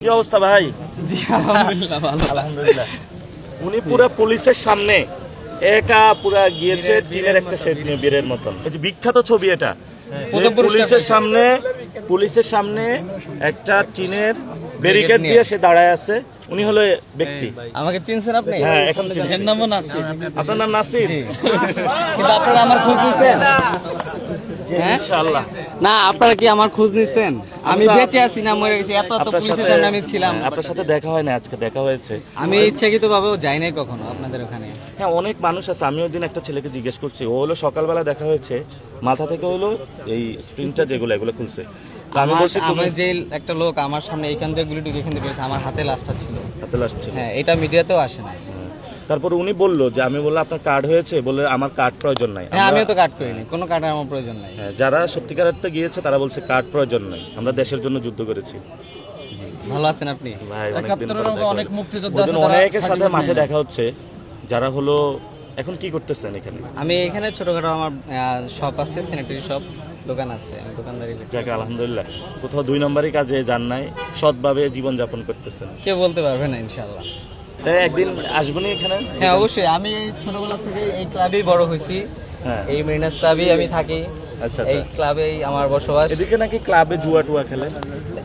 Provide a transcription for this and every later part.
কি অবস্থা ভাই? জি আলহামদুলিল্লাহ ভালো। আলহামদুলিল্লাহ। উনি পুরো পুলিশের সামনে একা পুরা গিয়েছে টিনের একটা শেড নিয়ে বীরের মতন। এই যে বিখ্যাত ছবি এটা, যে পুলিশের সামনে একটা টিনের ব্যারিকেড দিয়ে সে দাঁড়ায় আছে। উনি হলো ব্যক্তি। আমাকে চিনছেন আপনি? হ্যাঁ, এখন চিনছি। এর নামও নাসির। আপনার নাম নাসির? জি। কিন্তু আপনারা আমার খোঁজ নিছেন? হ্যাঁ? ইনশাআল্লাহ। না, আপনারা কি আমার খোঁজ নিছেন? আমি বেঁচে আছি না মরে গেছি? এত আপনার পুলিশের সাথে সামনে আমি ছিলাম। আপনার সাথে দেখা হয় না, আজকে দেখা হয়েছে। আমি ইচ্ছাকৃতভাবেও যাই নাই কখনো আপনাদের ওখানে। হ্যাঁ, অনেক মানুষ আছে। আমি ওই দিন একটা ছেলেকে জিজ্ঞেস করছি, ও হলো সকালবেলা দেখা হয়েছে, মাথা থেকে হলো এই স্প্রিংটা যেগুলো এগুলো খুলছে। তো আমি বলছি আমি যে একটা লোক আমার সামনে এইখান থেকে গুলি টুকে এখান থেকে বেরিয়েছে, আমার হাতে লাশটা ছিল। হাতে আসছে। হ্যাঁ, এটা মিডিয়াতেও আসে না। তারপর উনি বললো যে, আমি বললাম আপনার কার্ড হয়েছে? বলে আমার কার্ড প্রয়োজন নাই। হ্যাঁ, আমিও তো কাট করিনি, কোনো কার্ডের আমার প্রয়োজন নাই। হ্যাঁ, যারা সত্যিকার অর্থে গিয়েছে তারা বলছে কার্ড প্রয়োজন নাই, আমরা দেশের জন্য যুদ্ধ করেছি। ভালো আছেন আপনি? ভাই অনেকদিন পরে দেখা অনেক হলো। মুক্তিযোদ্ধা ওই দিন আছে, তারা অনেকের সাথে সার্টিফিকেট মাঠে নেয়। দেখা হচ্ছে, যারা হলো এখন কি করতেছেন এখানে? আমি এখানে ছোটখাটো আমার শপ আছে, স্যানিটারি শপ, দোকান আছে, আমি দোকানদারি করি। যাকে আলহামদুলিল্লাহ, কোথাও দুই নম্বরই কাজে যান নাই, সৎভাবে জীবনযাপন করতেছেন। কে বলতে পারবে না ইনশাআল্লাহ। তাই একদিন আসবেন এখানে? হ্যাঁ অবশ্যই, আমি এই ছোটবেলা থেকে এই ক্লাবেই বড় হয়েছি। হ্যাঁ। এই মেরিনাস ক্লাবেই আমি থাকি। আচ্ছা এই আচ্ছা। ক্লাবেই আমার বসবাস। এদিকে নাকি ক্লাবে জুয়া টুয়া খেলে?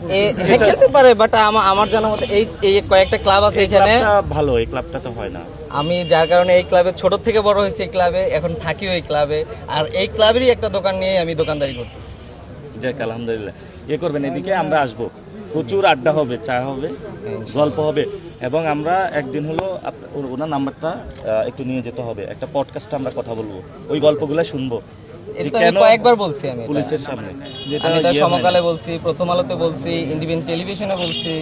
হ্যাঁ, খেলতে পারে, বাট আমার জানা মতে এই কয়েকটা ক্লাব আছে এই এখানে। ক্লাবটা ভালো, এই ক্লাবটা তো হয় না। আমি যার কারণে এই ক্লাবে ছোট থেকে বড় হয়েছি, এই ক্লাবে এখন থাকিও এই ক্লাবে, আর এই ক্লাবেরই একটা দোকান নিয়ে আমি দোকানদারি করতেছি। যাক আলহামদুলিল্লাহ। ইয়ে করবেন, এদিকে আমরা আসবো, প্রচুর আড্ডা হবে, চা হবে, গল্প হবে, এবং আমরা একদিন হলো ওনার নাম্বারটা একটু নিয়ে যেতে হবে, একটা পডকাস্টে আমরা কথা বলবো, ওই গল্পগুলো শুনবো যে এটা কেন আমি কয়েকবার বলছি আমি এটা। পুলিশের সামনে যেটা আমি এটা ইয়ে হয় না। সমকালে বলছি, প্রথম আলোতে বলছি, ইন্ডিপেন্ডেন্ট টেলিভিশনে বলছি,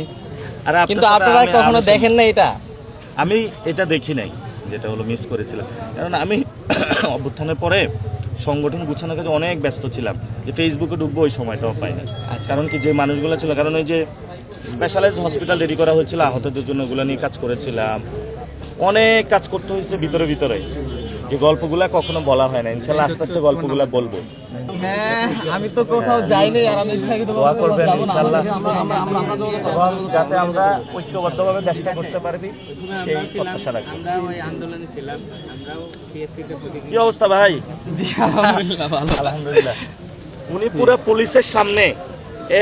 আর কিন্তু সাথে আপনারা আমি কখনো আলোচনা- দেখেন না এটা। আমি এটা দেখি নাই, যেটা হলো মিস করেছিলাম, কারণ আমি অভ্যুত্থানের পরে সংগঠন গুছানোর কাছে অনেক ব্যস্ত ছিলাম, যে ফেসবুকে ঢুকবো ওই সময়টাও পাইনি। কারণ কি, যে মানুষগুলো ছিল, কারণ ওই যে স্পেশালাইজড হসপিটাল রেডি করা হয়েছিল আহতদের জন্য, ওগুলো নিয়ে কাজ করেছিলাম, অনেক কাজ করতে হয়েছে ভিতরে ভিতরে, যে গল্পগুলা কখনো বলা হয় না। ইনশাল্লাহ আস্তে আস্তে গল্পগুলা বলবো। হ্যাঁ, আমি তো কোথাও যাইনি, আর আমি দোয়া করবেন ইনশাল্লাহ, আমরা এবং যাতে আমরা ঐক্যবদ্ধভাবে চেষ্টা করতে পারবি সেই প্রত্যাশা রাখবো। আন্দোলনে ছিলাম, আমরাও পিএসসিতে কি অবস্থা ভাই? জি আলহামদুলিল্লাহ ভালো। আলহামদুলিল্লাহ। উনি পুরো পুলিশের সামনে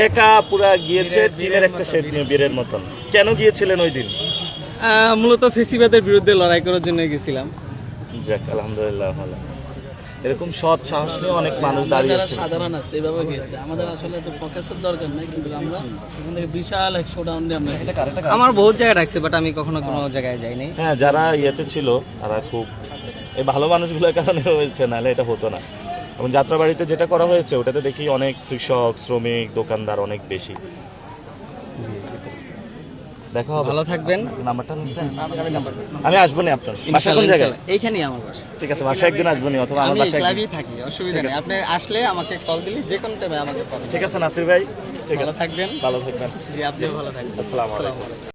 একা পুরা গিয়েছে টিনের একটা শেড নিয়ে বীরের মতন। কেন গিয়েছিলেন ওই দিন? মূলত ফেসিবাদের বিরুদ্ধে লড়াই করার জন্য গেছিলাম। যাক আলহামদুলিল্লাহ, ভালো। এরকম সৎ সাহস নিয়ে অনেক মানুষ দাঁড়িয়ে যারা আছে। সাধারণ আছে এভাবে গেছে, আমাদের আসলে তো ফোকাসের দরকার নাই, কিন্তু আমরা এখান থেকে বিশাল এক শোডাউন দিয়ে আমরা গেছি। আমার বহুত জায়গায় ডাকছে, বাট আমি কখনো কোনো জায়গায় যাইনি। হ্যাঁ, যারা ইয়েতে ছিল তারা খুব এই ভালো মানুষগুলোর কারণে হয়েছে, নাহলে এটা হতো না। এবং যাত্রাবাড়িতে যেটা করা হয়েছে ওটাতে দেখি অনেক কৃষক, শ্রমিক, দোকানদার অনেক বেশি। দেখা হবে। ভালো থাকবেন। নাম্বারটা নিচ্ছেন? আমি আসবো না আপনার বাসা কোন জায়গায়? এইখানেই আমার বাসা। ঠিক আছে, বাসা একদিন আসবো নি, অথবা আমার আমি বাসায় ক্লাবেই থাকি, অসুবিধা নেই। আপনি আসলে আমাকে কল দিলে যে কোনো টাইমে আমাকে কল। ঠিক আছে নাসির ভাই, ঠিক ভালো আছে, থাকবেন। ভালো থাকবেন। জি, আপনিও ভালো থাকবেন। আসসালামু আলাইকুম। আসসালামু আলাইকুম।